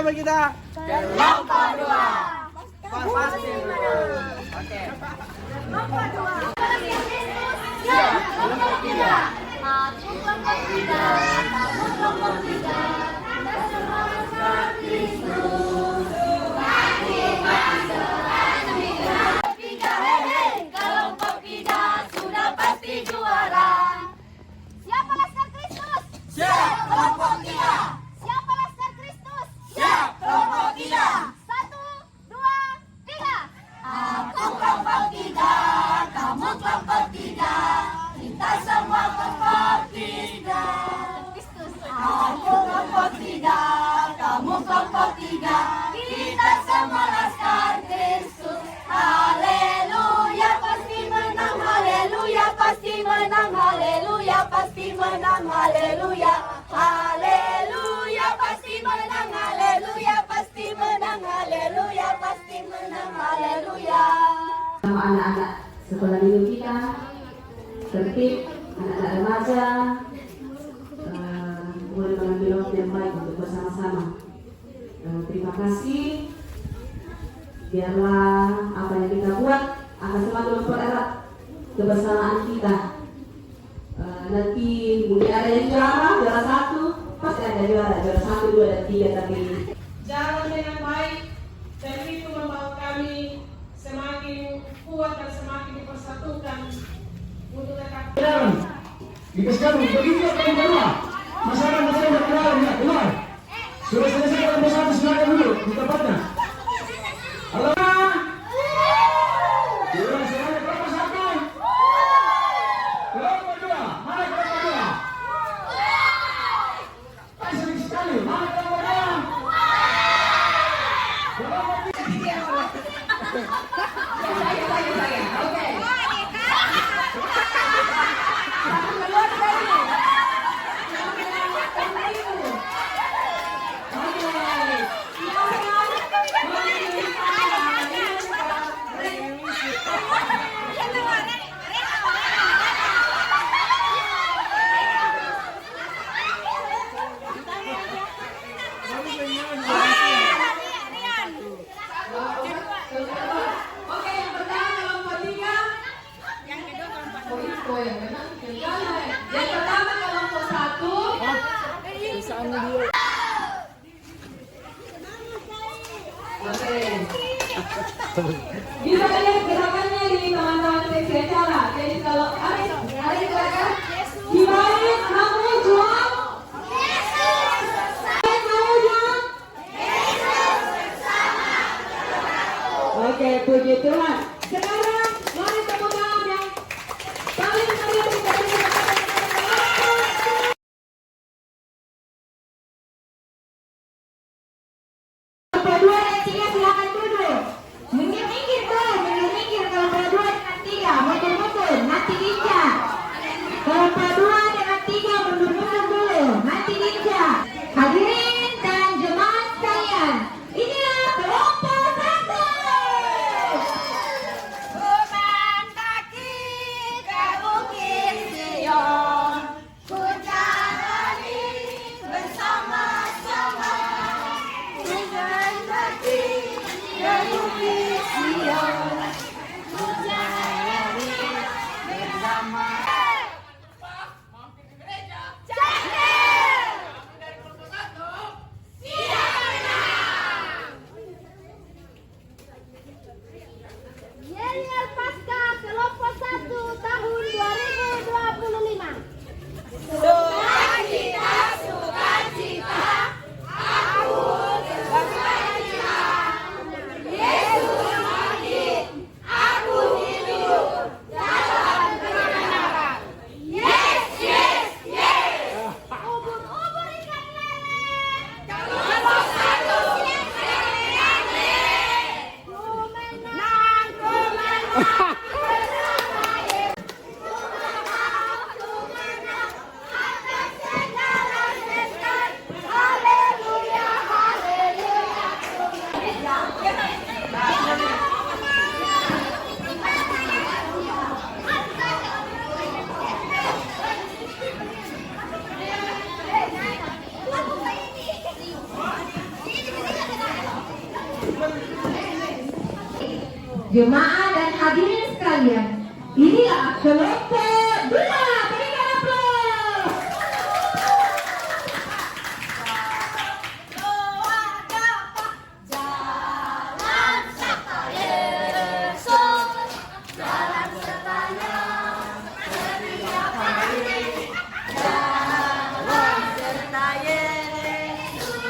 nama kita? Kelompok 2. Pasti menang. Oke. Kelompok 2. Siap. Kelompok 3. Aku kelompok 3. Kamu kelompok 3. Kita semua bersama Kristus. Kelompok 3 sudah pasti juara. Siapa Laskar Kristus? Siap. Kelompok 3. Siapa Laskar Kristus? Siap. Kelompok 3. 1, 2, 3. Aku kelompok 3, kamu kelompok 3. Kita semua kelompok 3. Aku kelompok 3, kamu kelompok 3. Kita semua Laskar Kristus. Haleluya pasti menang, haleluya pasti menang, haleluya pasti menang, haleluya. Haleluya pasti menang, haleluya pasti menang, haleluya pasti menang, haleluya. Sama anak-anak sekolah minggu kita, tertib, anak-anak remaja, boleh mengambil waktu yang baik untuk bersama-sama. Terima kasih. Biarlah apa yang kita buat akan semakin mempererat kebersamaan kita. Nanti mungkin ada yang juara 1, pasti ada juara 1, 2, dan 3, tapi jalan dengan baik, dan itu membawa kami semakin kuat dan semakin dipersatukan untuk tetap. Kita sekarang begitu yang kedua, masyarakat sudah keluar. Sudah selesai kelompok 1, silakan dulu di tempatnya. Halo. Sudah selesai kelompok 1. Kelompok 2, mana kelompok 2? Sering sekali, mana kelompok 2? Kelompok 3. Oke. yang pertama kelompok 1. Oke. Bisa lihat gerakannya di teman-teman seksi acara. Jadi kalau ada gerakan dibalik kamu juang. Kamu juang. Oke, puji Tuhan. Sekarang mari tepuk tangan yang paling meriah kita berikan. Kelompok 2 dan 3 silakan duduk. Minggir tuh, minggir. Kelompok 2 dengan 3 mundur, nanti diinjak. Kelompok 2 dengan 3 mundur dulu, nanti diinjak. Hadirin dan jemaat sekalian, inilah kelompok 1. Jemaah dan hadirin sekalian, inilah kelompok 2. Berikan aplaus. Jalan serta Yesus, jalan sertanya setiap hari. Jalan serta Yesus,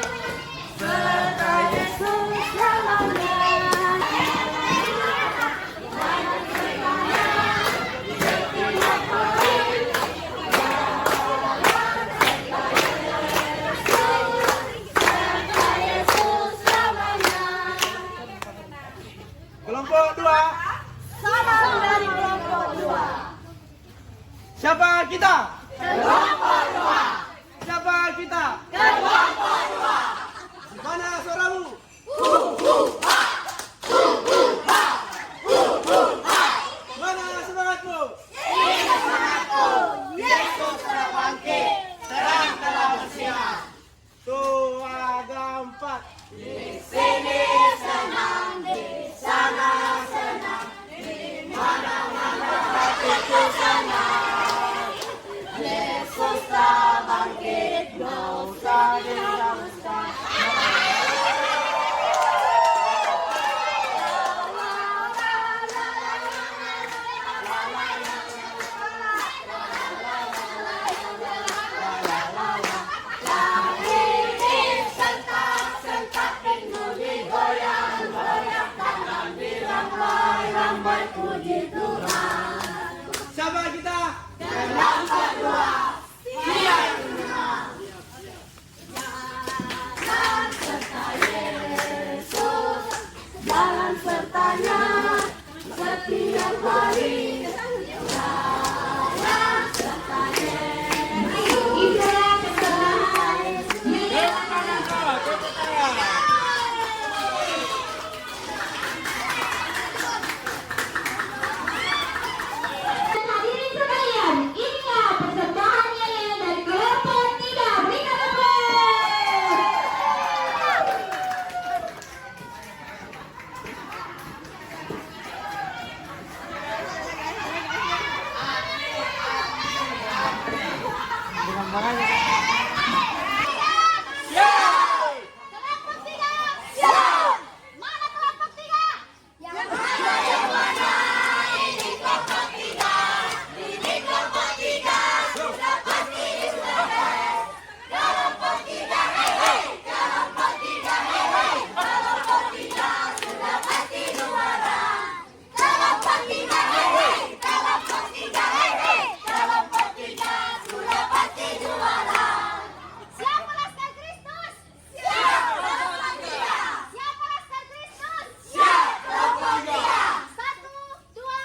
serta Yesus selamanya. Jalan sertanya setiap hari. Jalan serta Yesus, serta Yesus selamanya. Kelompok 2. Salam dari kelompok 2. Siapa kita? Kelompok 2. Siapa kita? Kelompok 2. Mana suaramu? Mana semangatmu? Ini semangatku. Yesus telah bangkit. Terang telah bersinar. Tuh ada 4. Di sini senang, di sana senang, di mana-mana hatiku senang. Yesus telah bangkit, dosa dihapuskan. Langit sentak-sentak, pintu digoyang-goyang, tangan dirambai-rambai, puji Tuhan. Siapa kita? Kelompok 2. Dia jalan serta Yesus, jalan sertanya setiap hari. Jalan serta Yesus, Itulah kesertaan dan hadirin sekalian, inilah persembahan Yel dari kelompok 3. Berikan aplaus. kelompok 3. Siap. Mana kelompok 3? Yang mana, yang mana? Ini kelompok 3. Ini kelompok 3. Sudah pasti sukses. Kelompok 3, hei hei. Kelompok 3, hei hei. Kelompok 3 sudah pasti juara. Kelompok 3, hei hei. Kelompok 3, hei hei. Kelompok 3 sudah pasti juara. Siapa Laskar Kristus? Siap, kelompok 3. Siapa Laskar Kristus? Siap, kelompok 3. 1, 2,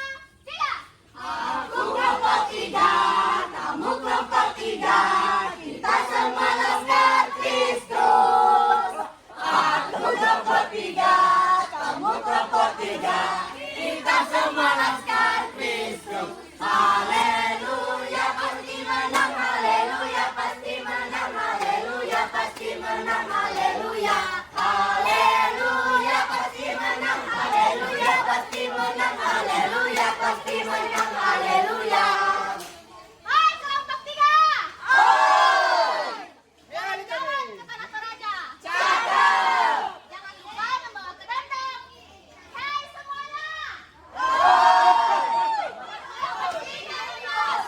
3. Aku kelompok 3, kamu kelompok 3. Kita semua Laskar Kristus. Aku kelompok 3, kamu kelompok 3. Kita semua Laskar Kristus. Haleluya, pasti menang. Haleluya, pasti menang. Haleluya, pasti menang. Haleluya. Haleluya, pasti menang. Haleluya, pasti menang. Haleluya, pasti menang. Haleluya. Hai kelompok 3. Jalan-jalan ke Tanah Toraja. Cakep. Jangan lupa membawa kedondong. Hai semuanya. Kelompok 3 lulus.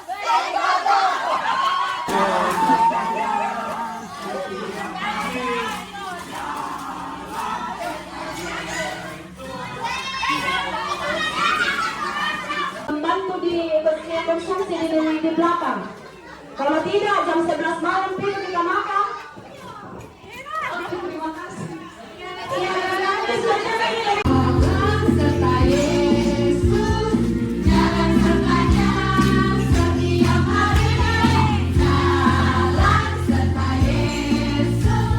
Membantu di bersihkan konsumsi di belakang. Kalau tidak, jam 11 malam pintu kita makan. Terima kasih. Ya, jalan serta Yesus, jalan sertanya setiap hari. Jalan serta Yesus,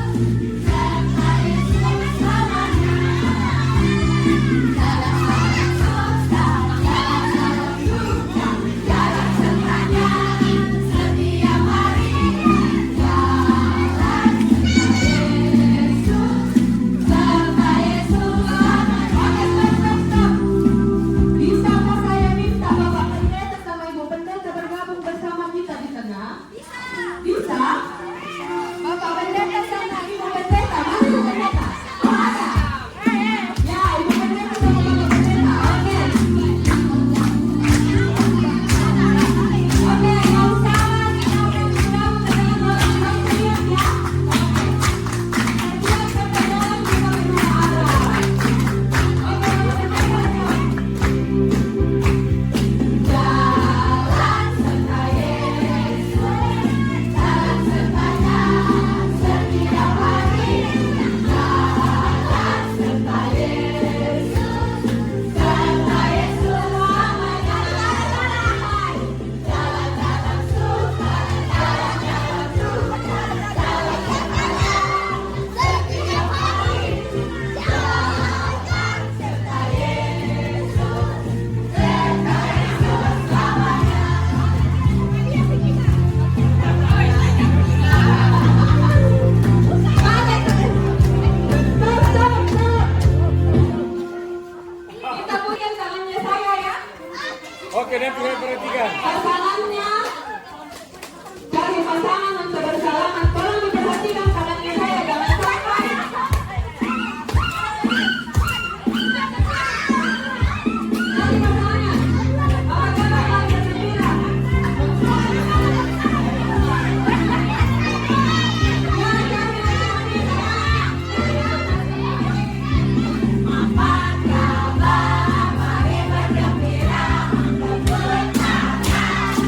serta Yesus selamanya. Jalan sertanya setiap hari. Pasangannya cari pasangan untuk bersalaman. Tolong diperhatikan tangannya saya, jangan sampai. Cari pasangannya. Apa kabar keluarga gembira? Apa kabar? Mari bergembira, menyambut Natal.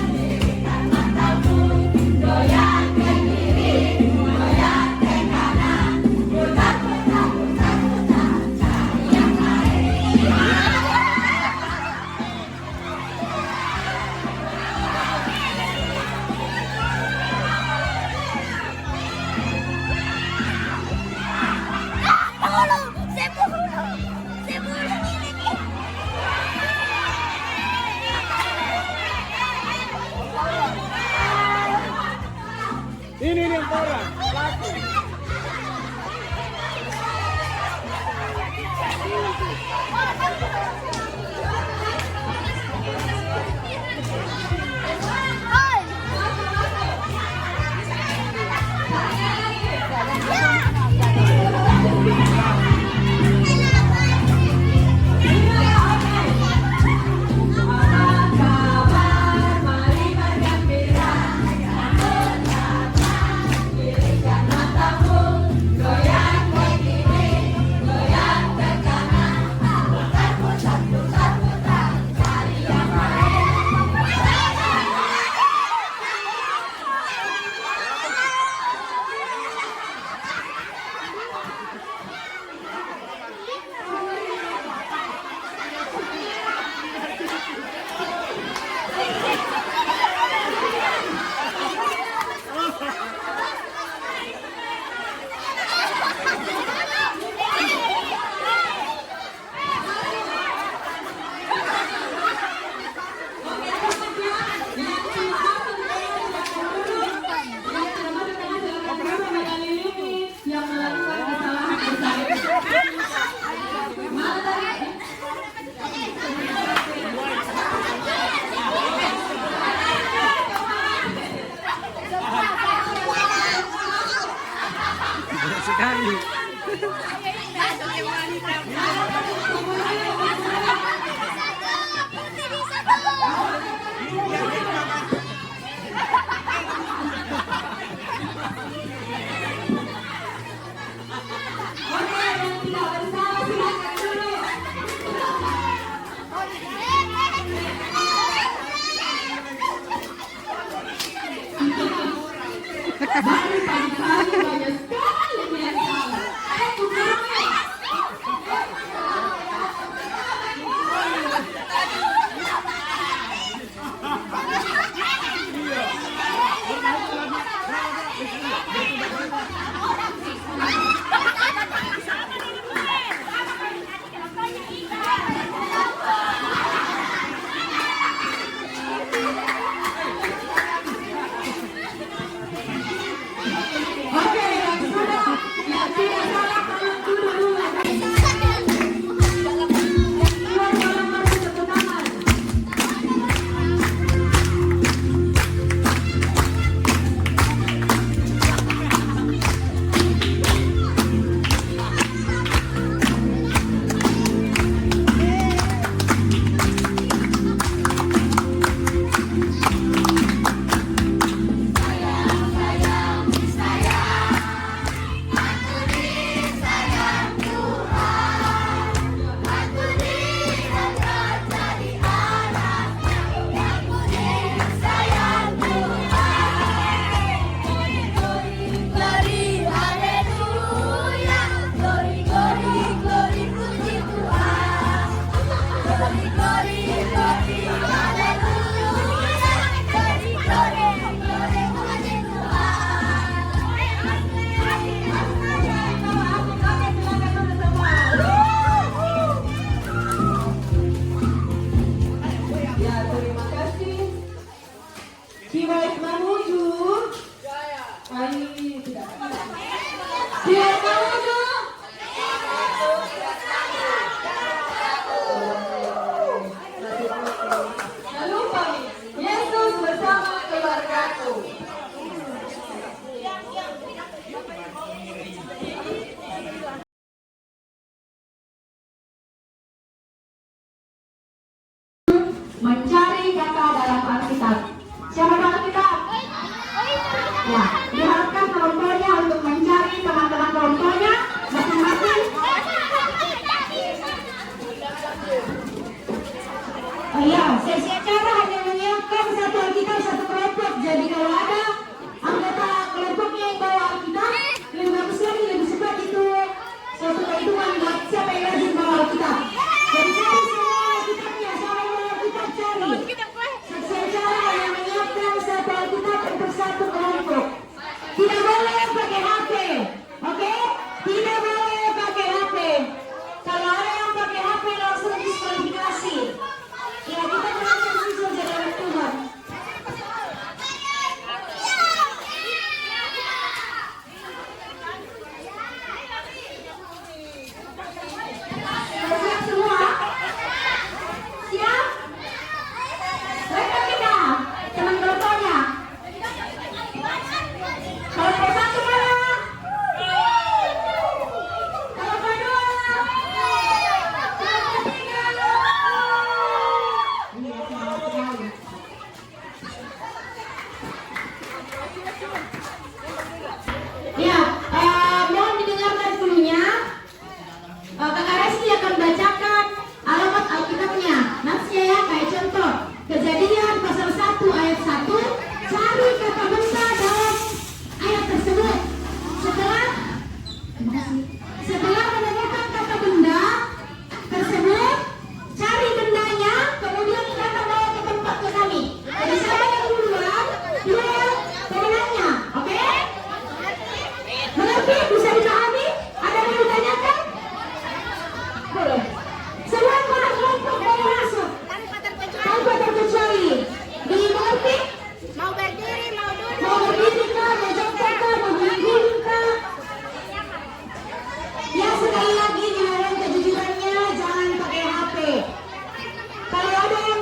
mencari kata dalam Alkitab. Siapa dalam Alkitab? Ya, diharapkan kelompoknya untuk mencari teman-teman kelompoknya masing-masing. Iya, sesi acara hanya menyiapkan satu Alkitab satu kelompok. Jadi kalau ada anggota kelompoknya yang bawa Alkitab, lebih bagus lagi, lebih cepat itu suatu perhitungan buat siapa yang rajin bawa Alkitab. Jadi cari semua Alkitabnya, siapa yang bawa Alkitab cari. Sesi acara hanya menyiapkan satu Alkitab untuk satu kelompok. Tidak boleh pakai HP, oke? Tidak boleh pakai HP. Kalau ada yang pakai HP langsung diskualifikasi. Ya, kita belajar siswa jadi anak Tuhan. Siap semua? Siap? Rekam kita, teman kelompoknya. Kelompok satu mana? Kelompok dua? Kelompok tiga? Iya, semangat sekali. Ya, mohon didengarkan dulunya. Kakak Resti akan bacakan alamat Alkitabnya. Natsnya ya, kayak contoh. Kejadian pasal 1 ayat 1. Cari kata benda dalam ayat tersebut. Setelah menemukan kata benda tersebut, cari bendanya, kemudian kita bawa ke tempat ke kami. Jadi siapa yang duluan, dia pemenangnya, oke? Mengerti? Bisa dipahami? Ada yang mau ditanyakan? Boleh. Semua kelompok boleh masuk tanpa terkecuali. Dimengerti? Mau berdiri, mau duduk. Mau berdiri kah, mau jongkok kah, mau berdiri kah? Ya, sekali lagi dimohon kejujurannya, jangan pakai HP. Kalau ada yang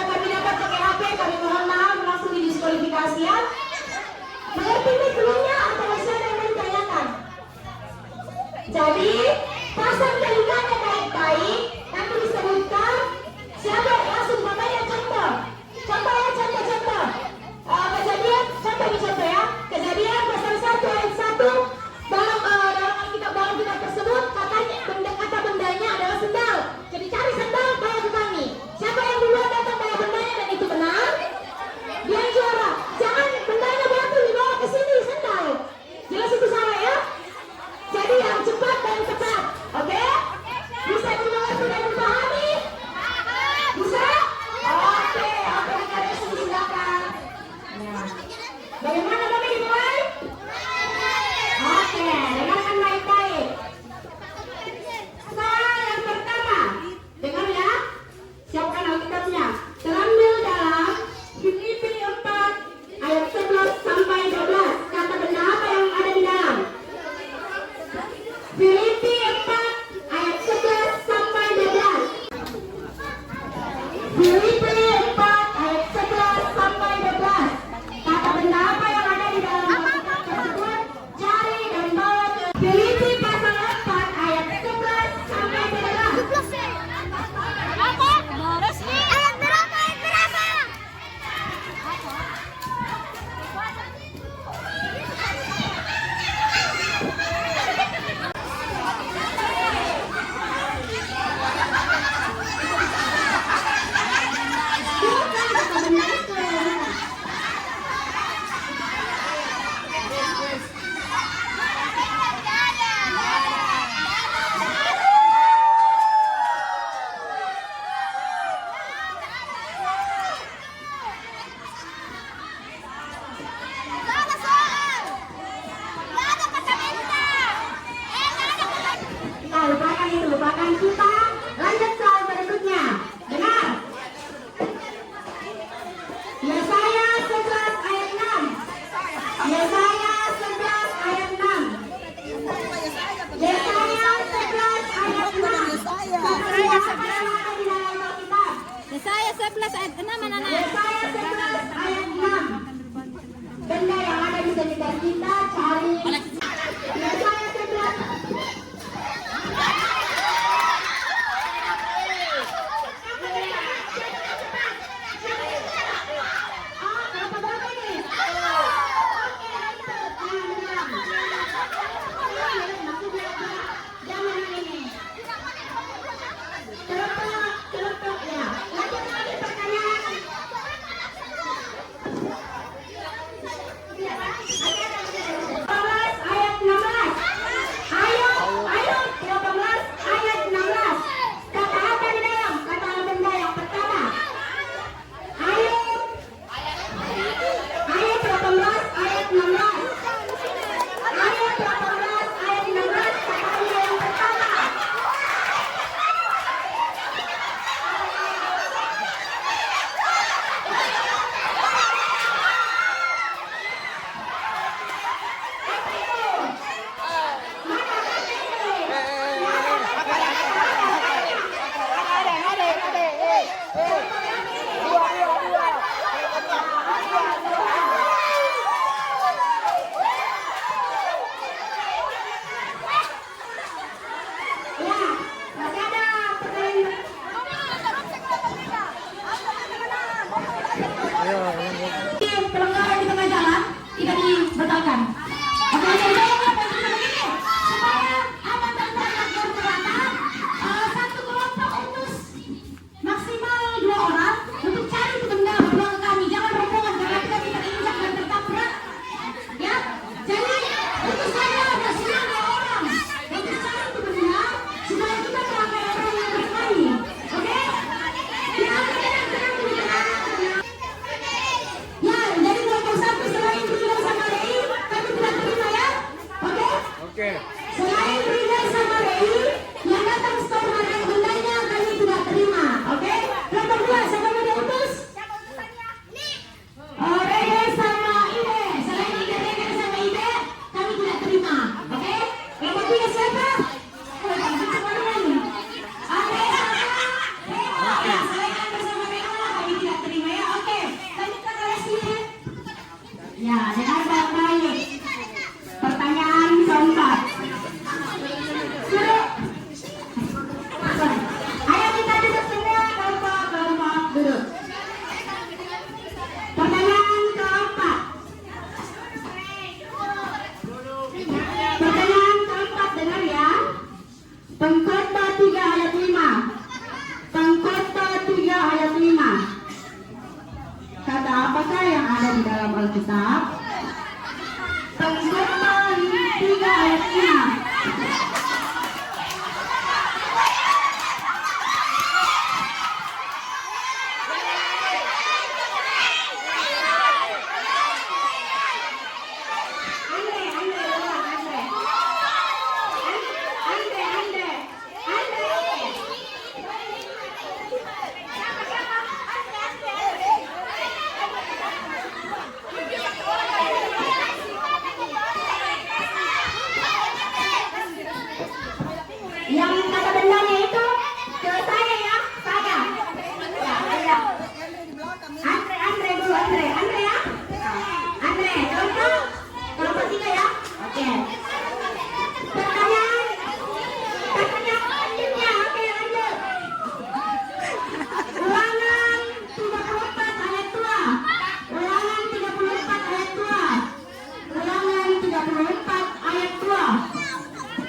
kami dapat pakai HP, kami mohon maaf, langsung didiskualifikasi ya. Mengerti nih dulunya atau masih ada yang mau ditanyakan? Jadi, pasang telinganya baik-baik, nanti disebutkan siapa langsung namanya contoh. Contoh ya, contoh. Kejadian, contoh ya. Kejadian pasal 1 ayat 1 dalam Alkitab tersebut katanya kata bendanya adalah sendal. Jadi cari sendal bawa ke kami. Siapa yang duluan datang bawa bendanya dan itu benar, dia yang juara. Jangan bendanya batu dibawa ke sini sendal. Jelas itu salah ya? Jadi yang cepat dan tepat, oke? Bisa dimengerti dan dipahami? Bisa? Oke, Kakak Resti silakan. Ya. Bagaimana kami dimulai? Oke, dengarkan baik-baik. Yang pertama, dengar ya. Siapkan Alkitabnya. Terambil dalam Filipi 4 ayat 11 sampai 12. Kata benda apa yang ada di dalam? Filipi 4 ayat 11 sampai 12. Filipi 4 ayat 11 sampai 12. Kata benda apa yang ada di dalam Alkitab tersebut? Cari dan bawa ke Filipi pasal 4 ayat 11 sampai 12. Apa? Ayat berapa? Bukan kata benda itu. Gak ada soal. Gak ada kata minta. Gak ada kata. Kita lupakan itu, lupakan kita. Lanjut soal berikutnya. Dengar. Yesaya 11 ayat 6. Yesaya 11 ayat 6. Yesaya 11 ayat 6. Kata apa yang ada di dalam Alkitab? Yesaya 11 ayat 6 mana? Yesaya 11 ayat 6. Benda yang ada di sekitar kita cari. Yesaya 11. Pengkhotbah 3 ayat 5. Pengkhotbah 3 ayat 5. Kata apakah yang ada di dalam Alkitab? Pengkhotbah 3 ayat 5. Yang kata bendanya itu ke saya ya, saya. Ya, saya. Andre dulu, Andre ya. Andre, kelompok 3 ya. Oke. Pertanyaan selanjutnya, oke lanjut. Ulangan 34 ayat 2. Ulangan 34 ayat 2. Ulangan 34 ayat 2.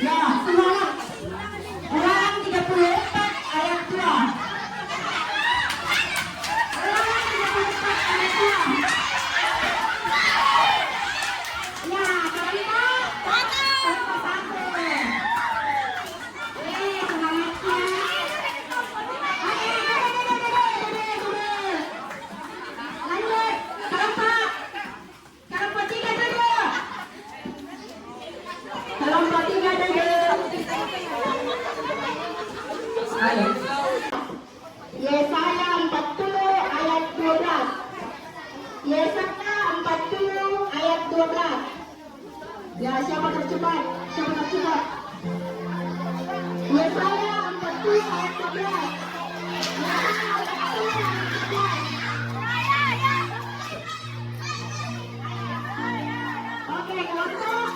Ya, semangat. Ulangan 34 ayat 2. Ulangan 34 ayat 2. Ya, kelompok 1. Semangatnya. Lanjut, kelompok 3 duduk. Kelompok 3 duduk. Ayo. Yesaya 40 ayat 12. Yesaya 40 ayat 12. Ya, siapa tercepat? Siapa tercepat? Yesaya 40 ayat 12. Oke, kelompok.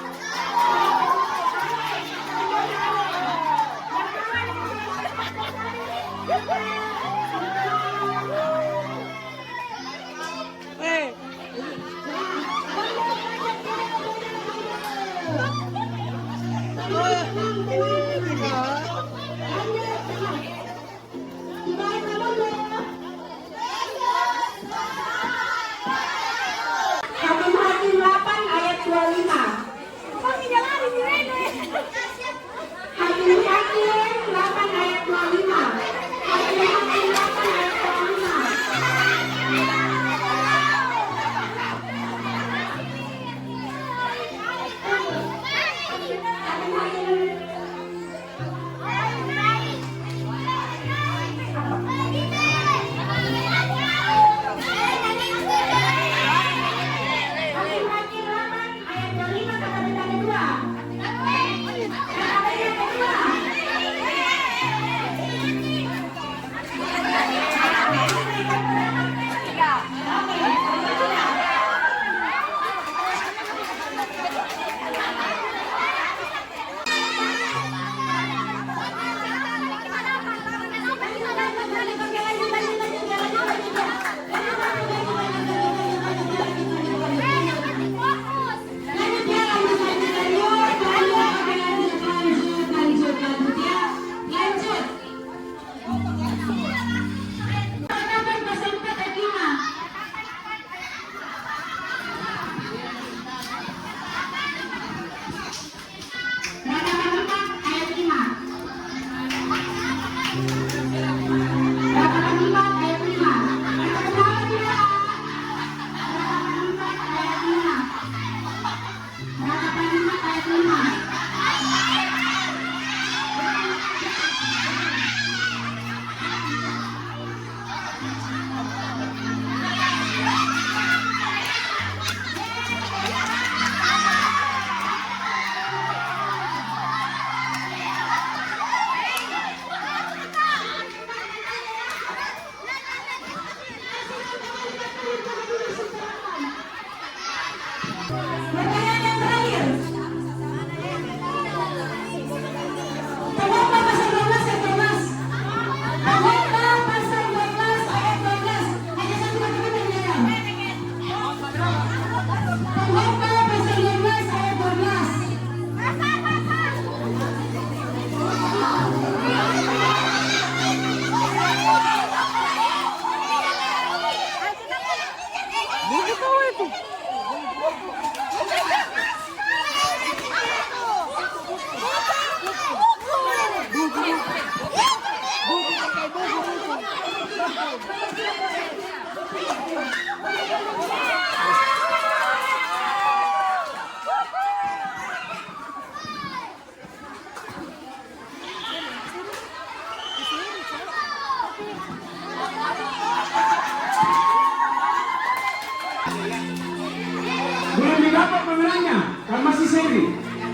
masih seri.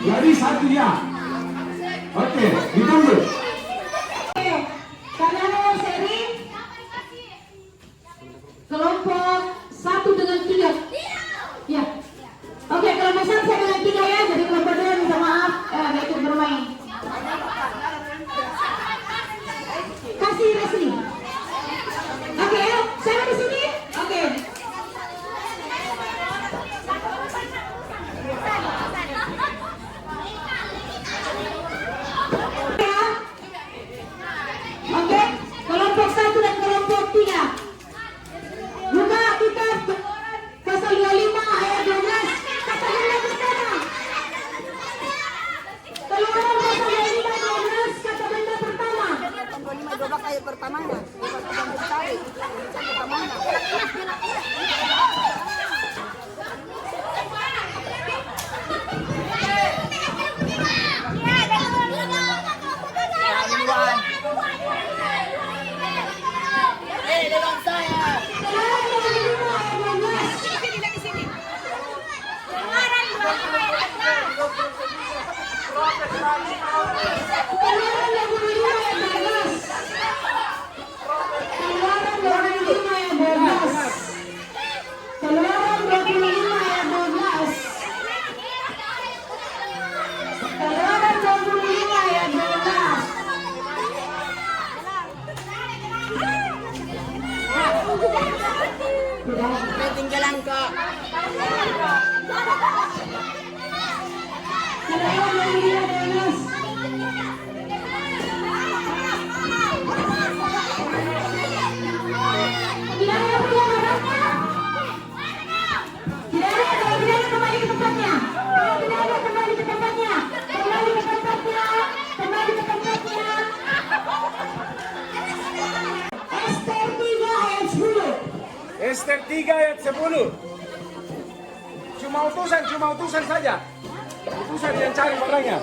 Jadi satu dia. Oke, ditunggu. Oke, kalian seri kelompok 1 dengan 3. Ya. Oke, kelompok 1 saya dengan 3 ya. Jadi kelompok 2 minta maaf nggak ikut bermain. Kasih resi. Oke, yuk. Saya di sini. Oke. Ya. Oke, kelompok 1 dan kelompok 3. Buka kitab pasal 25 ayat 12. Kata benda pertama. Keluaran pasal 25 ayat 12. Kata benda pertama. Keluaran 25 ayat 12. Keluaran 25 ayat 12. Keluaran 25 ayat 12. Keluaran 25 ayat 12. Keluaran 25 ayat 12. Ketinggalan kok. Keluaran 25 ayat 12. Tidak ada pelanggarannya. Tidak ada, kalau tidak ada kembali ke tempatnya. Kalau tidak ada kembali ke tempatnya. Kembali ke tempatnya. Kembali ke tempatnya. Ester 3 ayat 10. Ester 3 ayat 10. Cuma utusan saja. Utusan yang cari barangnya.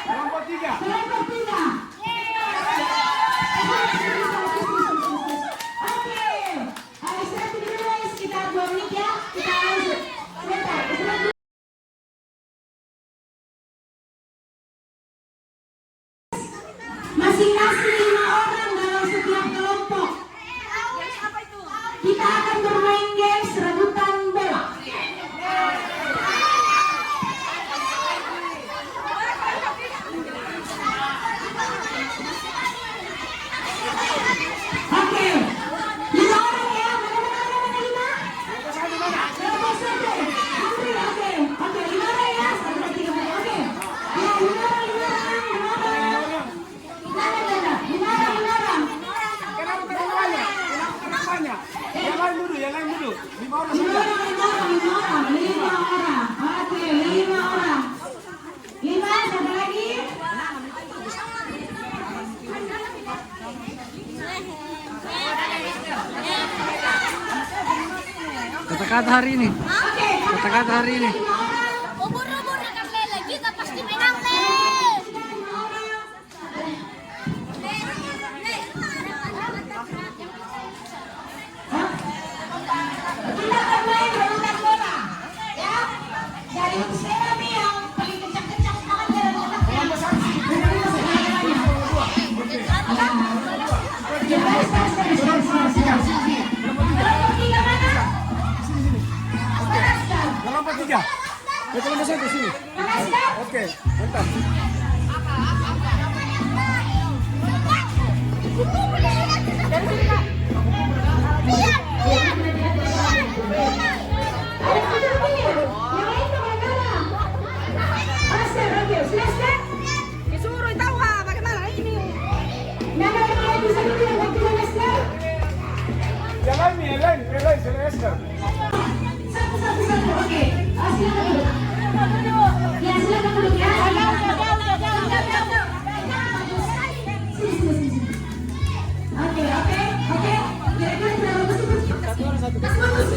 Kelompok 3. Kelompok 3. Oke. Ester 13 kita 2 menit ya. Kita lanjut. Sebentar. Masing-masing 5 orang dalam setiap kelompok. Kita akan bermain games rebutan bola. Oke, 5 orang ya. Mana 5? Kelompok 1. Andri, oke. Oke, 5 orang ya. 1, 2, 3, 4. Oke. Ya, 5 orang. Yang lain dulu. 5 orang Lima saja. orang. Oke, 5 orang. 5, satu lagi. Kata-kata hari ini. Oke, Kata-kata hari ini. 5 orang. Ubur-ubur dekat lele kita pasti menang Le. Kita akan main rebutan bola. Ya. Dari usia kami yang paling kencang-kencang semangat dalam otak. Ya, kelompok 3 mana? Kelompok 3. Kelompok 1 sini. Oke, bentar. Disuruh tahu bagaimana ini. Yang lain, sini Esther. Satu. Oke. Silakan duduk. Ya, silakan duduk ya. Sini. Oke. Kira-kira berapa tersebut? Bagus.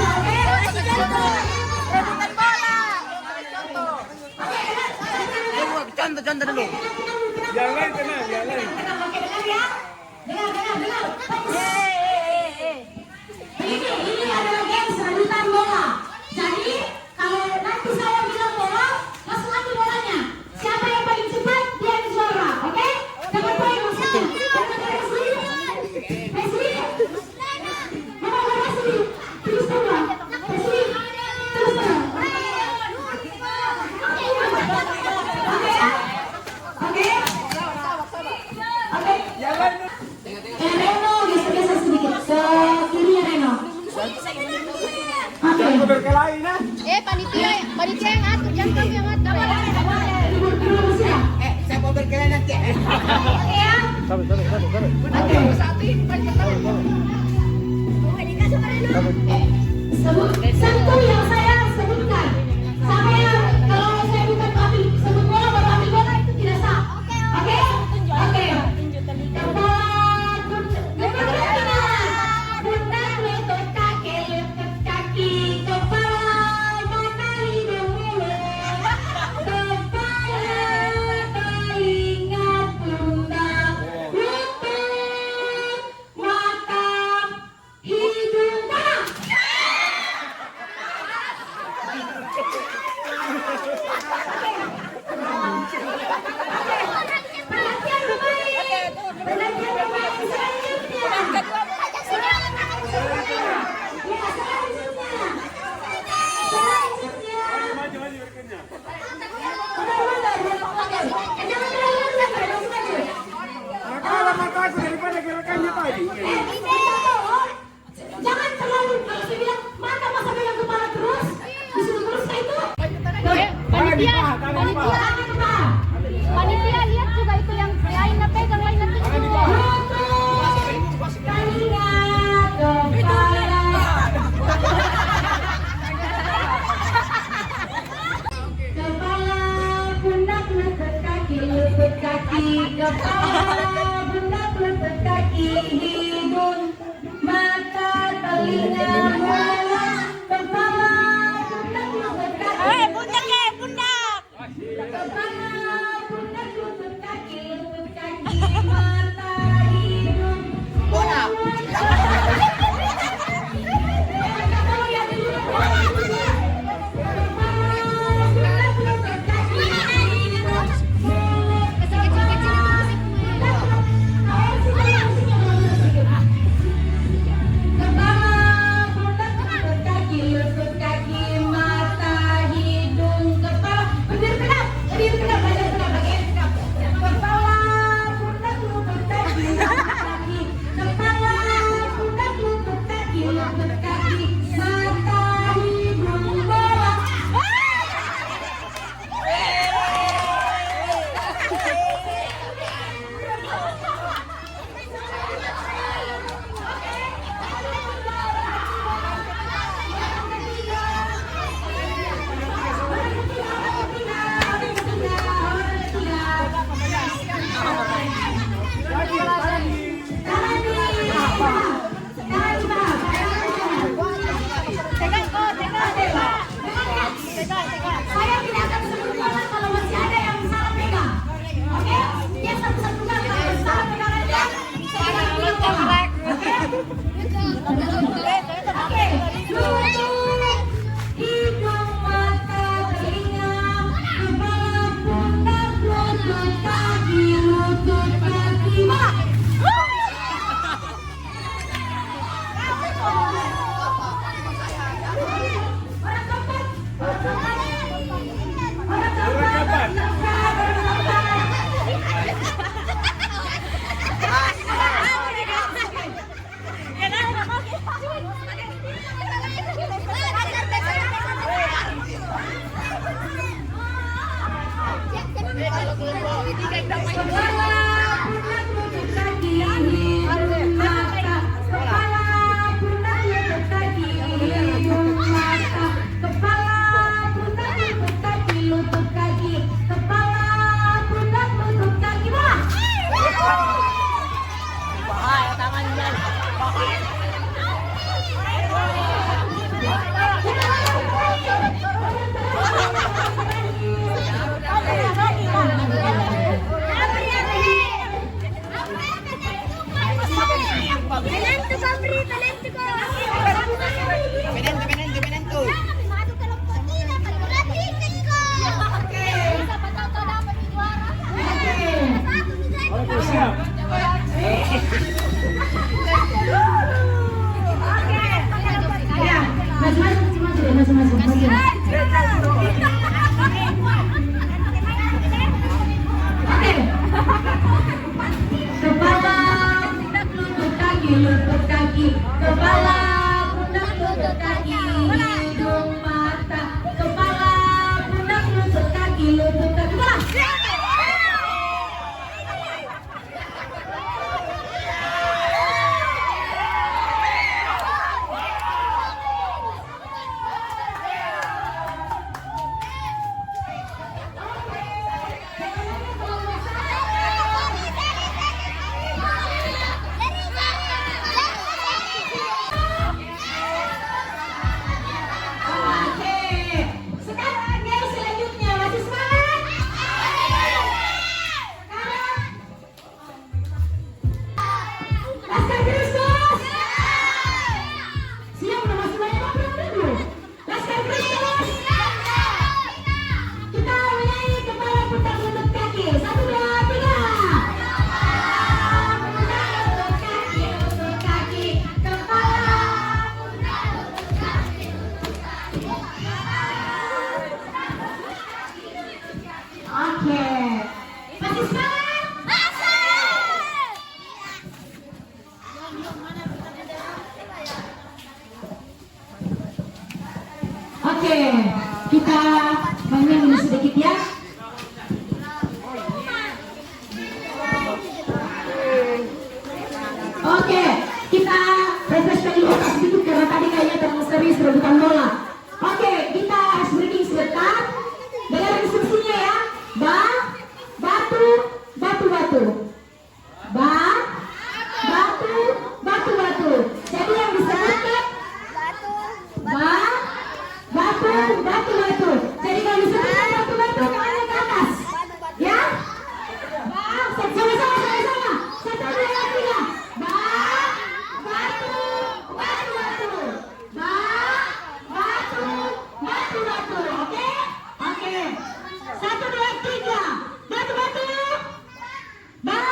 Oke. Rebutan bola. Ini adalah game serebutan bola. Jadi kalau nanti saya bilang bola, langsung ambil bolanya. Siapa yang paling cepat dia yang juara, oke? Dapat poin maksudnya. Leslie, mana Leslie? Terus dulu. Leslie, terus dulu. Oke. Reno geser-geser sedikit ke kiri ya Reno. Oke. Panitia yang atur, jangan kamu yang atur. Dulu ya. Saya mau berkelan nanti. Oke ya. Sentuh yang saya sebutkan. Sampai kalau saya bukan ambil sebut bola baru ambil bola itu tidak sah. Oke? Oke. Pundak, lutut, kaki, kepala, mata, hidung, mulut, kepala, telinga, pundak, lutut, mata, hidung, tangan. Perhatian bermain. Perhatian bermain selanjutnya. Ya, selanjutnya. Jangan terlalu lama, maju. Mata aku daripada gerakannya tadi. Jangan terlalu, kalau saya bilang mata masa pegang kepala terus, disuruh terus kayak itu. Panitia lihat juga itu yang lain na pegang, lain na tinggi. Lutut, telinga, kepala. Kepala, pundak, lutut, kaki, kepala, pundak, lutut, kaki, hidung, mata, telinga, mulut, kepala, pundak, lutut, kaki. Pundak. Talento, Fabri, talento ko. Penento. Madu ka lang pati na pagkakatikin ko. Isa pa daw dapat juara. Oke, siap. Ya, masuk. Oke. Kepala, lutut kaki, kepala, pundak, lutut kaki, hidung, mata, kepala, pundak, lutut kaki, bola. Oke. Sekarang game selanjutnya masih semangat? Sekarang Laskar Kristus. Siap udah masih banyak apa dulu? Laskar Kristus. Kita menyanyi kepala putar lutut kaki. 1, 2, 3. Lutut kaki, kepala. Oke. Masih semangat? Oke, kita mainin dulu sedikit ya. Oke, kita refresh lagi otak sedikit karena tadi kayaknya terlalu serius rebutan bola. Oke, kita harus breaking sebentar. Dengar instruksinya ya. Batu. Jadi yang disebutkan batu. Jadi kalau disebutkan batu tangannya ke atas. Ya? Sama-sama. 1, 2, 3. Batu. Oke? 1, 2, 3. Batu.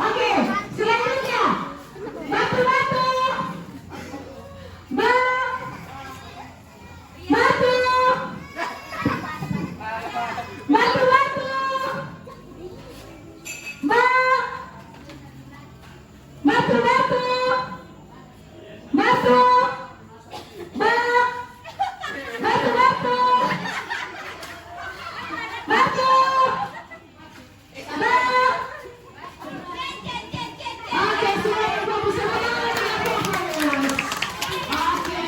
Oke, selanjutnya batu. Oke, semua bagus semuanya. Oke.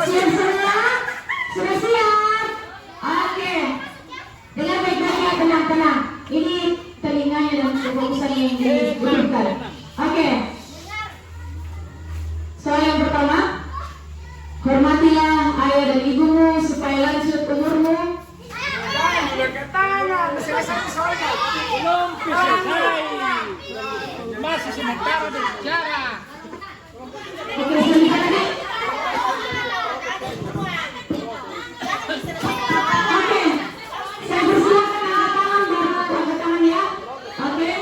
Siap semua? Sudah siap? Oke. Dengar baik-baik ya, tenang. Ini telinganya dan kefokusan yang dibutuhkan. Oke. Soal yang pertama, hormatilah ayah dan ibumu supaya lanjut umurmu. Belum selesai. Masih sementara berbicara. Oke, silakan lagi. Oke, saya persilakan angkat tangan baru angkat tangan ya. Oke.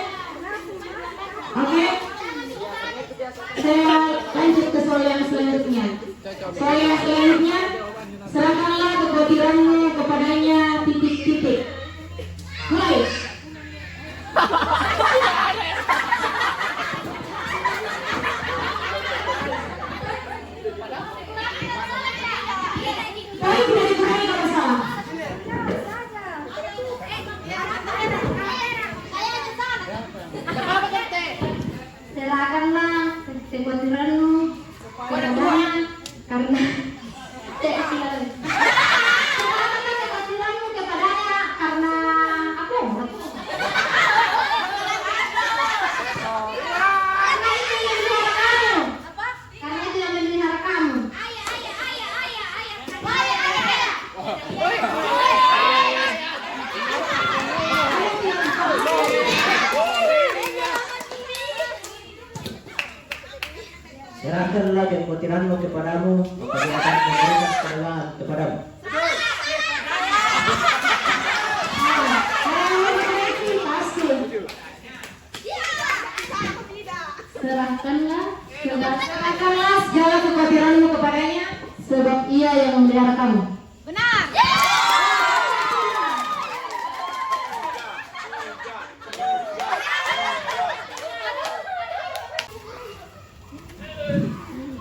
Saya lanjut ke soal yang selanjutnya. Soal yang selanjutnya, serahkanlah kekhawatiranmu kepadanya titik-titik. Mulai. Baik, tidak dikurangi kalau salah. Serahkanlah kekhawatiranmu kepadanya karena serahkanlah kekhawatiranmu kepadanya karena aku. Karena itu yang memelihara kamu. Serahkanlah kekhawatiranmu kepadamu, maka dia akan memberikan kemewahan kepadamu. Serahkanlah segala kekhawatiranmu kepadanya, sebab ia yang memelihara kamu. Benar.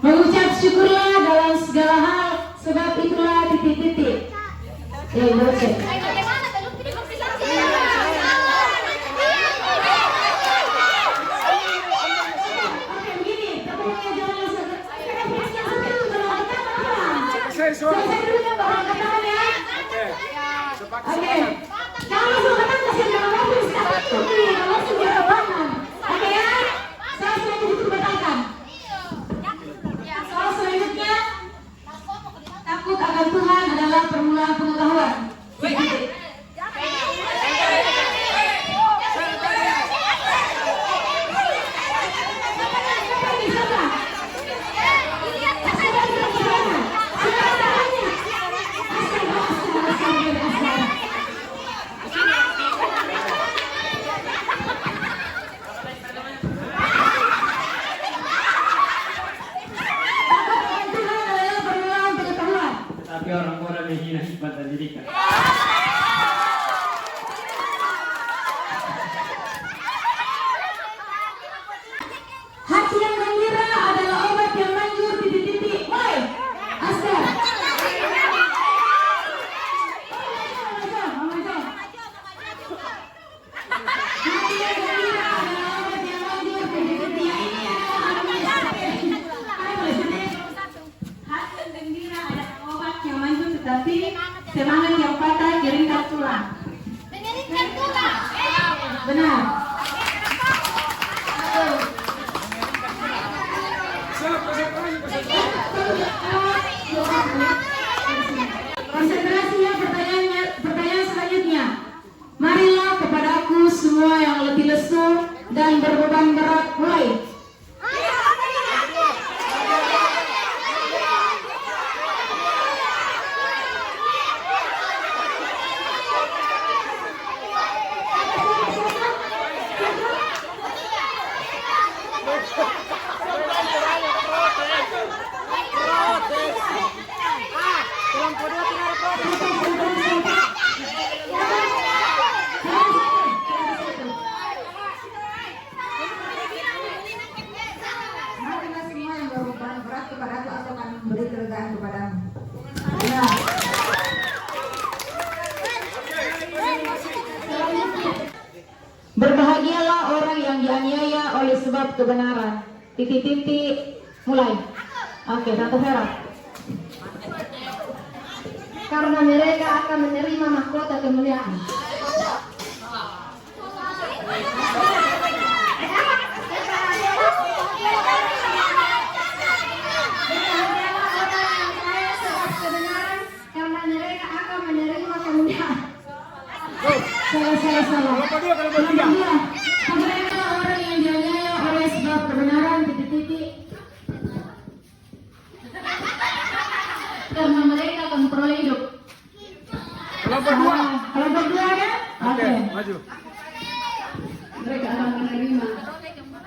Mengucap syukurlah dalam segala hal, sebab itulah titik-titik. Bocet. Bagaimana belum tidak bisa Oke, begini, pertanyaannya jangan langsung. Selesai dulu ya, Bang. Angkat tangan ya. Oke. Jangan langsung katakan kasih nama mobil, jangan langsung jawaban. Oke ya. Saya selanjutnya dibatalkan. Soal selanjutnya, takut akan Tuhan adalah permulaan pengetahuan. Tapi orang-orang menghina hikmat dan didikan. Hati yang gembira adalah obat yang manjur titik-titik. Mulai. Askar. Hati yang gembira adalah obat yang manjur titik-titik. Ini adalah hati yang gembira adalah obat yang manjur, tetapi semangat yang patah keringkan tulang. mengeringkan tulang. Benar. Konsentrasi ya, pertanyaan selanjutnya. Marilah kepadaku semua yang letih lesu dan berbeban berat. Mulai. Marilah semua yang berbeban berat kepadaku, aku akan memberi kelegaan kepadamu. Benar. Berbahagialah orang yang dianiaya oleh sebab kebenaran. Titik-titik. Mulai. Oke, Tante Vera. karena mereka akan menerima mahkota kemuliaan. Karena mereka akan menerima kemuliaan. Salah. Mereka orang yang dianiaya oleh sebab kebenaran titik-titik. Karena mereka akan memperoleh hidup. Kelompok 2. Kelompok 2 ya? Oke, maju. Mereka akan menerima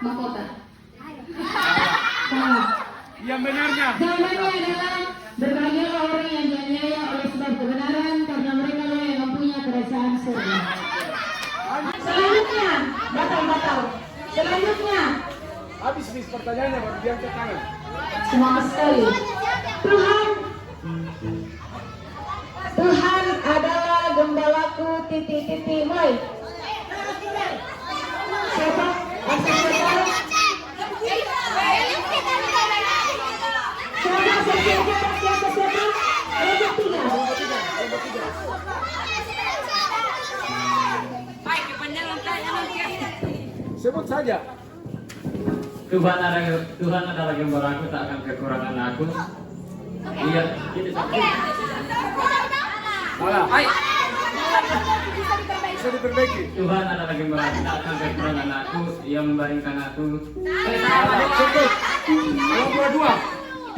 mahkota. Salah. Yang benarnya. Jawabannya adalah berbahagialah orang yang dianiaya oleh sebab kebenaran, karena mereka lah yang mempunyai kerajaan surga. Selanjutnya, batal. Selanjutnya, Habis pertanyaannya baru diangkat tangan. semangat sekali. Tuhan adalah gembalaku titik-titik. Mulai. Siapa? Siapa? Kelompok 3. Sebut saja. Tuhan adalah gembalaku, tak akan kekurangan aku. Iya, kita sampai. Salah. Bisa diperbaiki. Tuhan adalah gembalaku, tak akan kekurangan aku. Ia membaringkan aku. Salah. Sebut.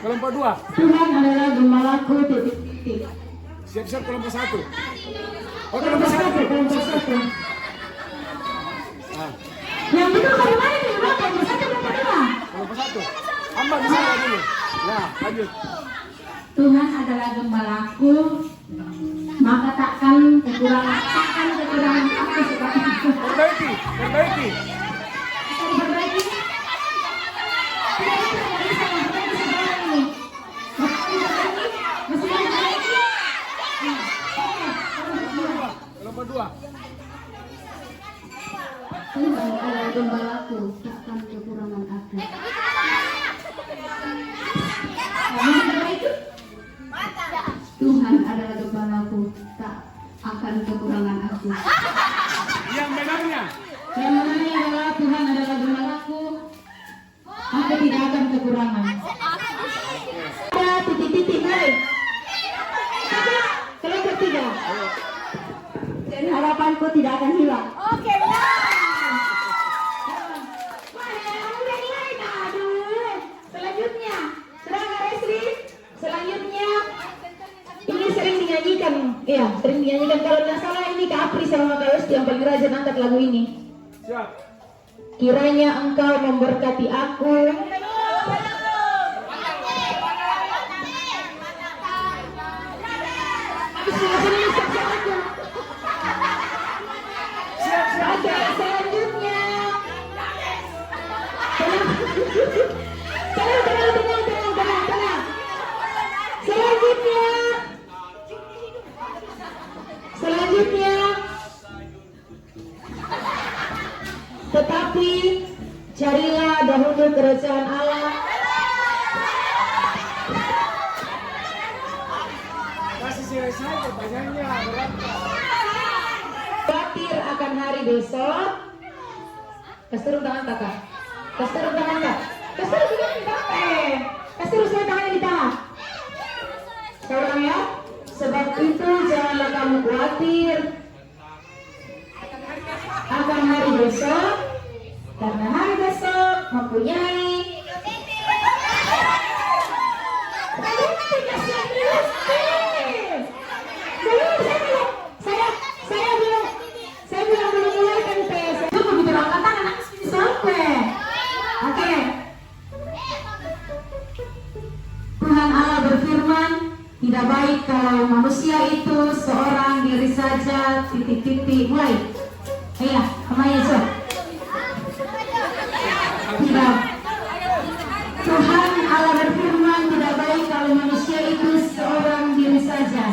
Kelompok 2. Tuhan adalah gembalaku titik-titik. Siap-siap kelompok 1. Oh, Kelompok kelompok 1. 1. Kelompok 1. Nah, Yang betul dari mana nih? Kelompok 1 kelompok 2. kelompok 1. Hamba di sana dulu. Nah, lanjut. Tuhan adalah gembalaku, maka takkan kekurangan apa sebabnya. Perbaiki. Diperbaiki. Kelompok 2. Tuhan adalah gembalaku, takkan kekurangan aku. Tuhan adalah gembalaku, tak akan kekurangan aku. Yang benarnya. Yang benarnya adalah Tuhan adalah gembalaku, aku tidak akan kekurangan. Ada titik-titik lain. Kelompok 3. Dan harapanku tidak akan hilang. Oke, benar. Selanjutnya, Saudara Resri, selanjutnya ini sering dinyanyikan, kalau tidak salah ini Kak Apri sama Kak Westi yang paling rajin angkat lagu ini. Siap. Kiranya Engkau memberkati aku. Oke, selanjutnya. Tenang. Selanjutnya. Tetapi carilah dahulu kerajaan Allah. Kasih selesai pertanyaannya. Khawatir akan hari besok. Kasih turun tangan kakak. Kasih turun tangan kak. Kasih turun tangan kak. Kasih turun tangannya di tangan. Sekarang ya. Sebab itu janganlah kamu khawatir akan hari besok, karena hari besok mempunyai saya bilang belum mulai kan PS. Itu begitu angkat tangan sampai. Oke. Tuhan Allah berfirman, tidak baik kalau manusia itu seorang diri saja, titik-titik. Mulai. Iya, kemana so? Tidak. Tuhan Allah berfirman, tidak baik kalau manusia itu seorang diri saja.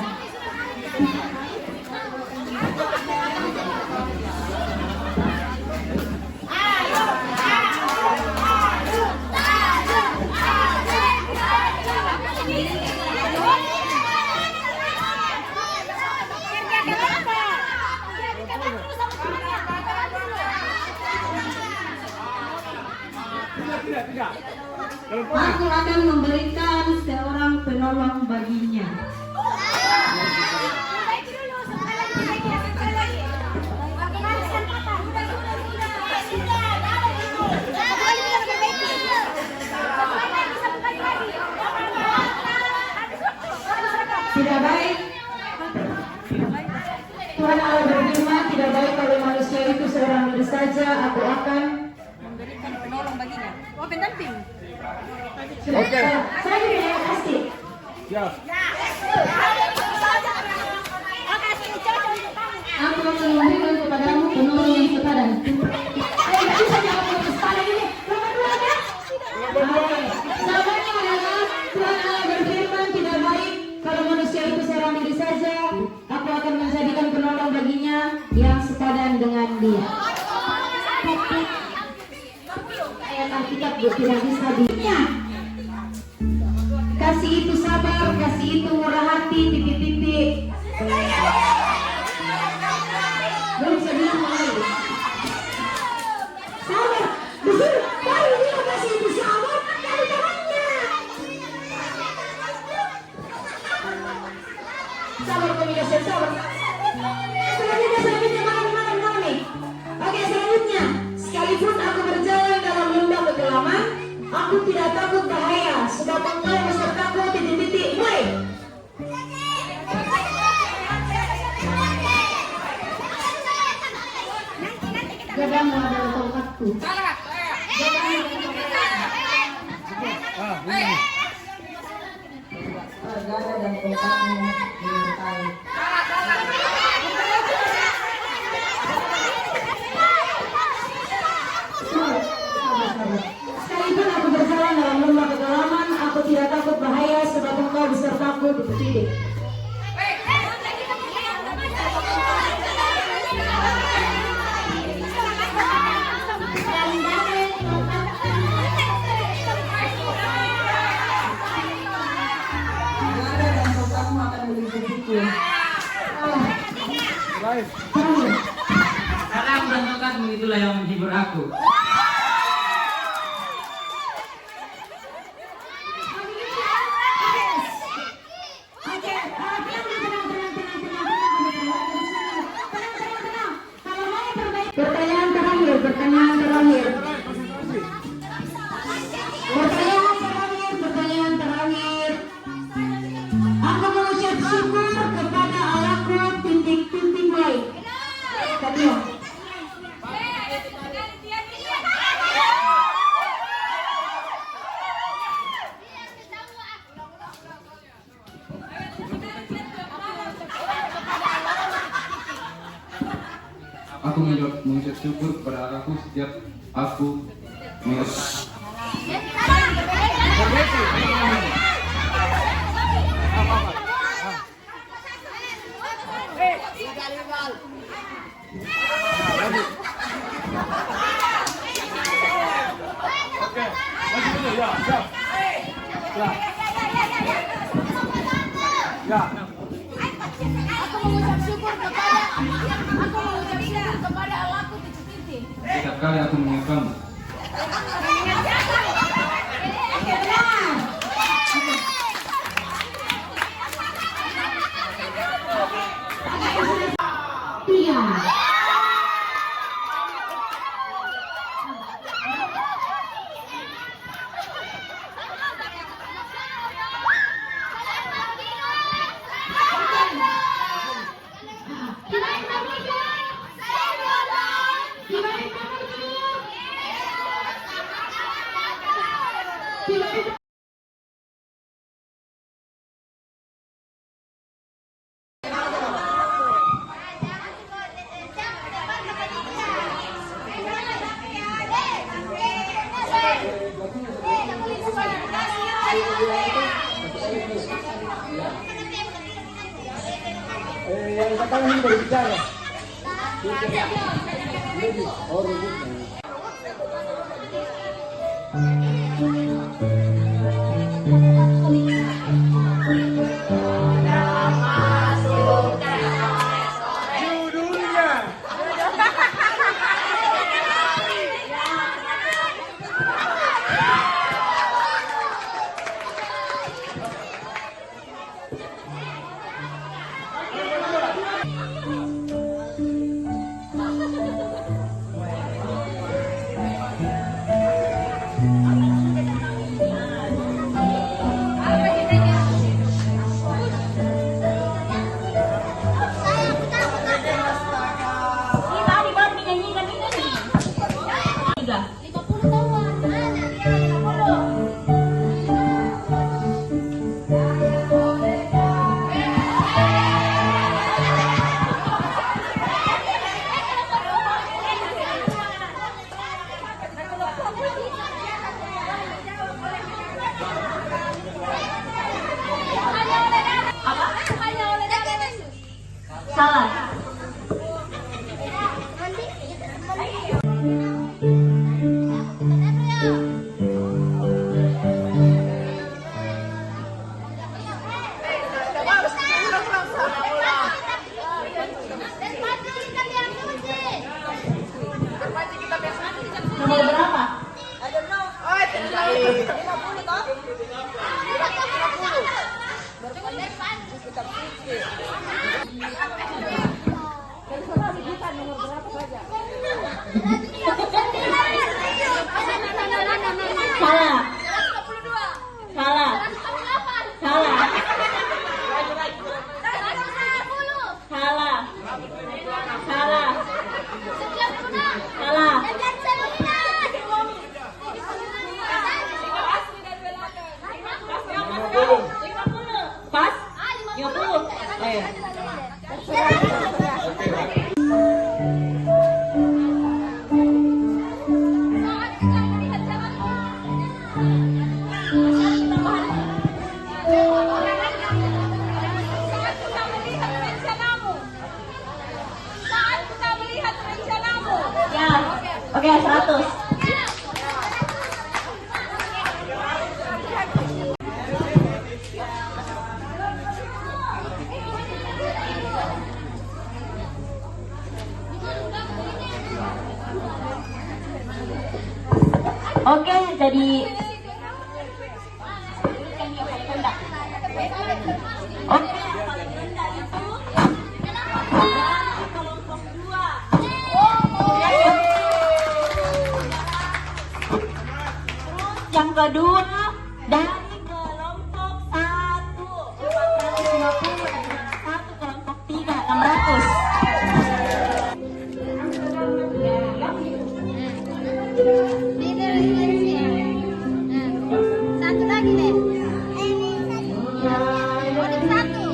Aku akan memberikan seorang penolong baginya. Tidak baik. Tuhan Allah berfirman, tidak baik kalau manusia itu seorang diri saja. Aku akan Memberikan penolong baginya. Oh, pendamping. Oke. Saya tidak kasih. Siap. Aku akan memberikan kepadamu penolong yang sepadan. Ayo, nggak bisa jawab yang sepadan ini. Nomor 2 kan? Jawabannya adalah Tuhan Allah berfirman, tidak baik kalau manusia itu seorang diri saja. Aku akan menjadikan penolong baginya yang sepadan dengan dia. Ayat Alkitab tidak bisa dinya. Kasih itu sabar, kasih itu murah hati, titik-titik. Belum bisa bilang lagi. Sabar, betul. Baru dia kasih itu sabar, dari tangannya. Sabar, komunikasi sabar. Selanjutnya, mana nih? Oke, selanjutnya. Sekalipun aku berjalan dalam lembah kegelapan, aku tidak takut bahaya, sebab Engkau besertaku, titik-titik. Mulai. Gadamu adalah tongkatku. Gada dan tongkatmu menyertai. Sekalipun aku berjalan dalam lembah kegelapan, aku tidak takut bahaya, sebab Engkau besertaku, titik-titik. Gada dan tongkatmu akan melindungiku. Live. Karena aku dan tongkatmu itulah yang menghibur aku. Pertanyaan terakhir. Aku mengucap syukur kepada Allahku, titik-titik baik. Tadi. Aku mengucap syukur kepada Allahku setiap aku Oke. Masih betul ya. Siap. Ya. Aku mengucap syukur kepada Allahku, titik-titik. setiap kali aku mengingatkanmu. Tiga. Yang sekarang ini berbicara. Oh, judulnya. Salah. Nomor berapa? Salah. Salah. Salah. Salah. Salah. Salah. Pas? 50. Ayo. Ya. Oke, 100. Oke, jadi oke, kelompok 2. Yang kedua dari kelompok 1 450, dan satu kelompok 3 600. Satu lagi deh.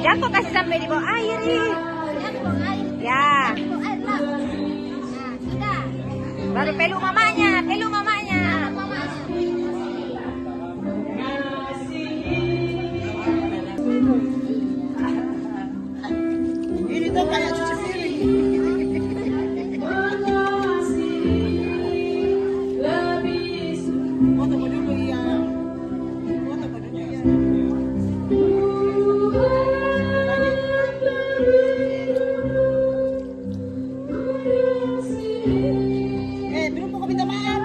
Jangan kok kasih sampai di bawah air nih. Ya. Sudah. Baru pelu mamanya, pelu mamanya. Ini tuh kayak cuci piring. Foto dulu ya. Foto dulu ya. Belum mau minta maaf.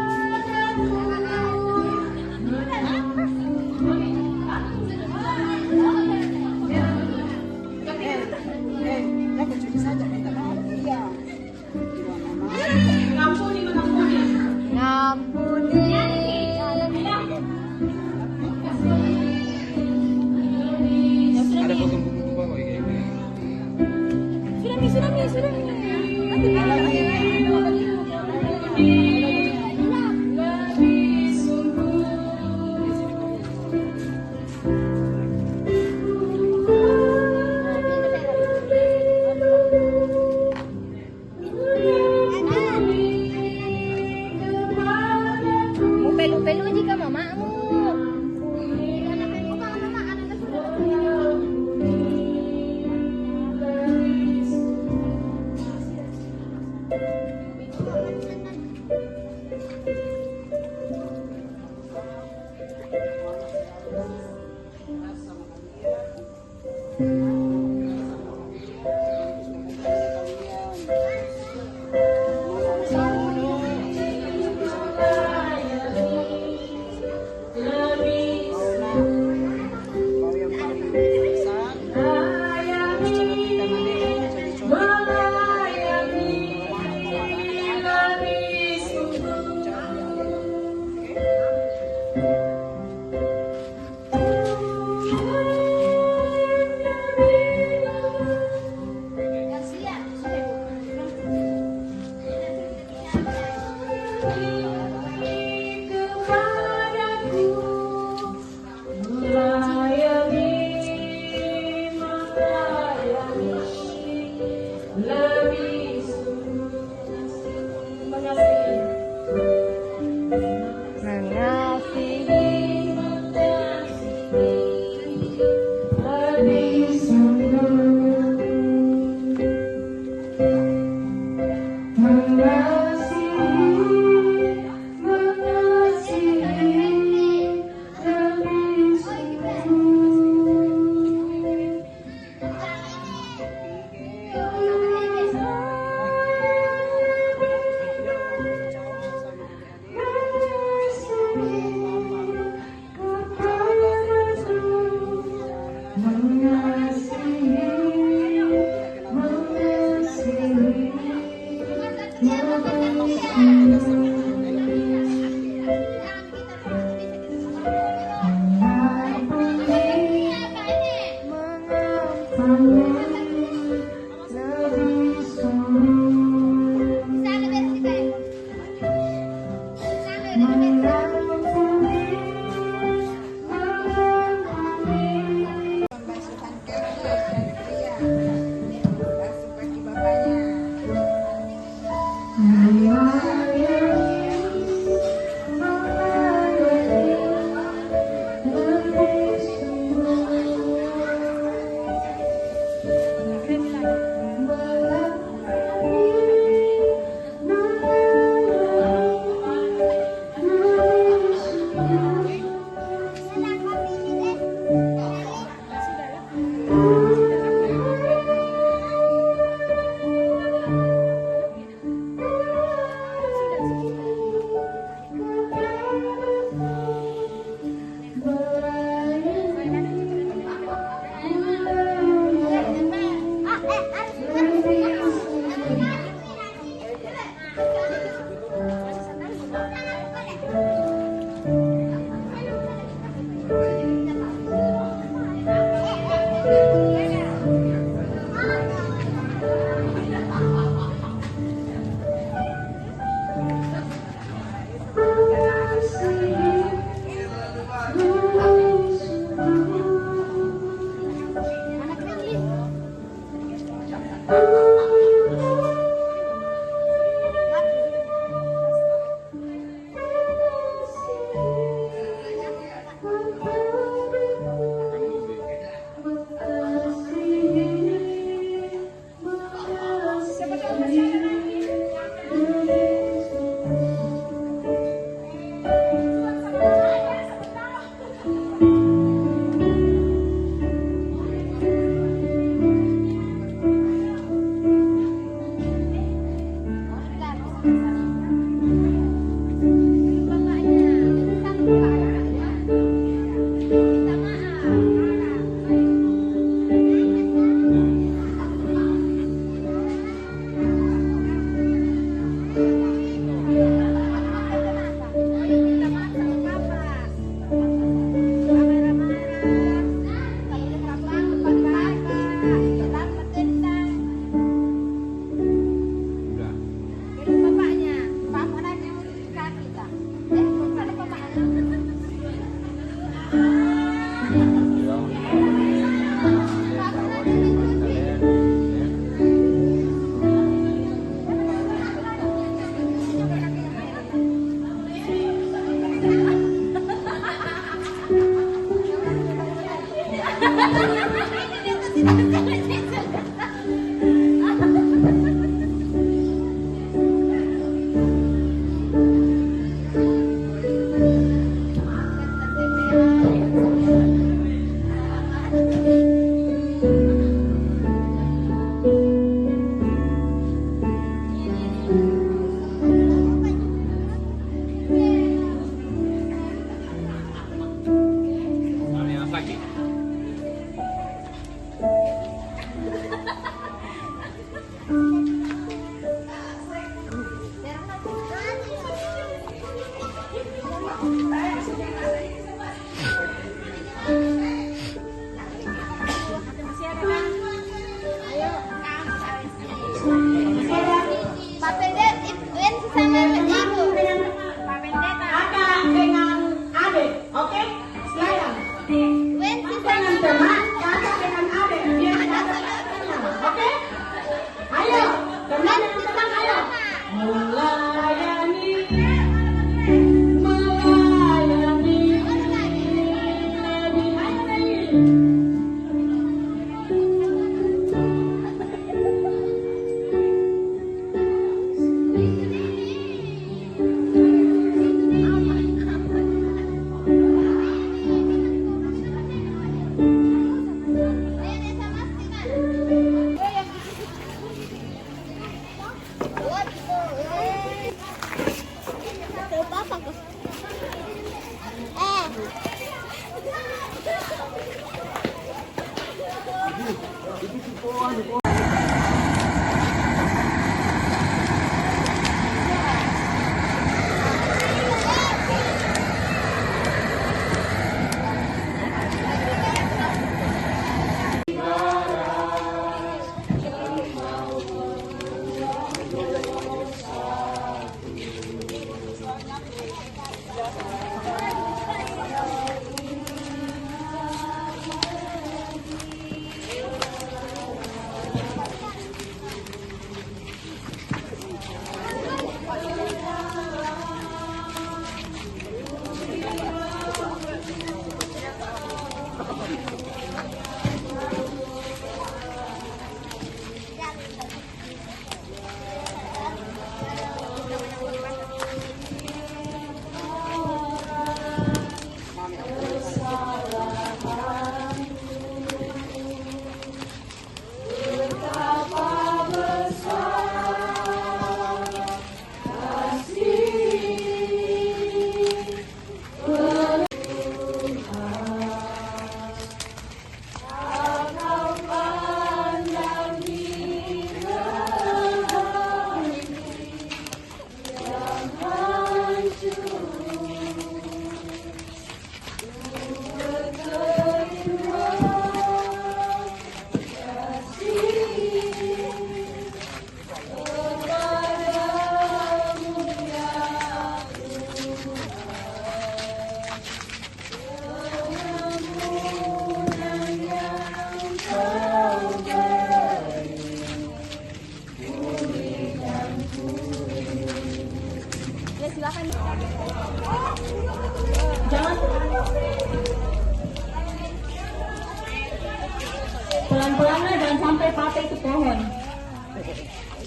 Aku cuci saja minta maaf. Iya. Mengampuni, mengampuni. Ada potong buku bawah kayak gini. Mau pelu-pelu jika mamamu.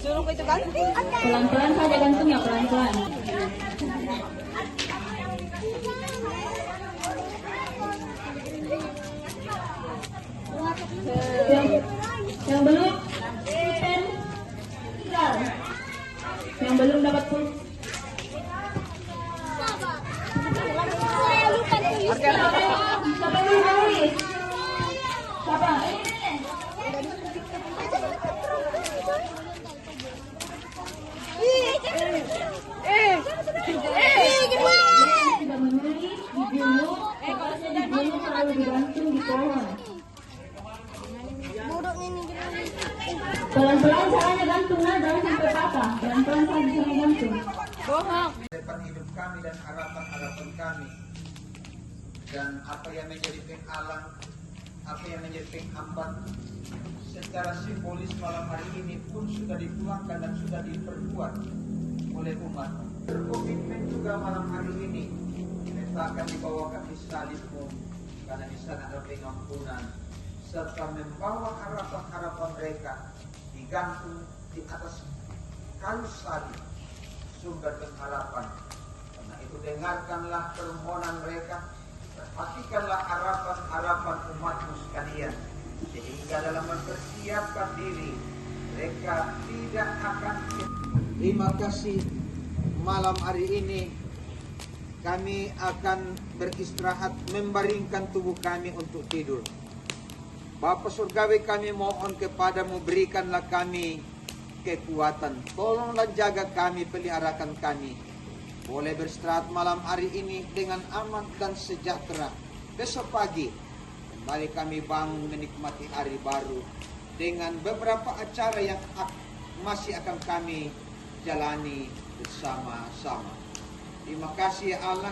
Pelan-pelan saja gantungnya, pelan-pelan. Yang belum pulpen tinggal. Yang belum dapat pulpen. Siapa yang belum nulis? Siapa? Sudah menulis dibunuh, kertasnya dibunuh lalu digantung di pohon. Pelan-pelan caranya gantung, nah jangan sampai patah. Pelan-pelan saja caranya gantung. Depan hidup kami dan harapan-harapan kami, dan apa yang menjadi penghalang, apa yang menjadi penghambat secara simbolis malam hari ini pun sudah dipulangkan dan sudah diperkuat oleh umat. Berkomitmen juga malam hari ini meletakkan di bawah kaki salibmu, karena di sana ada pengampunan, serta membawa harapan-harapan mereka digantung di atas kayu salib, sumber pengharapan. Karena itu dengarkanlah permohonan mereka, perhatikanlah harapan-harapan umatmu sekalian, sehingga dalam mempersiapkan diri mereka tidak akan. Terima kasih. Malam hari ini kami akan beristirahat, membaringkan tubuh kami untuk tidur. Bapa Surgawi, kami mohon kepadamu, berikanlah kami kekuatan. Tolonglah jaga kami, peliharakan kami. Boleh beristirahat malam hari ini dengan aman dan sejahtera. Besok pagi kembali kami bangun menikmati hari baru dengan beberapa acara yang masih akan kami jalani bersama-sama. Terima kasih ya Allah.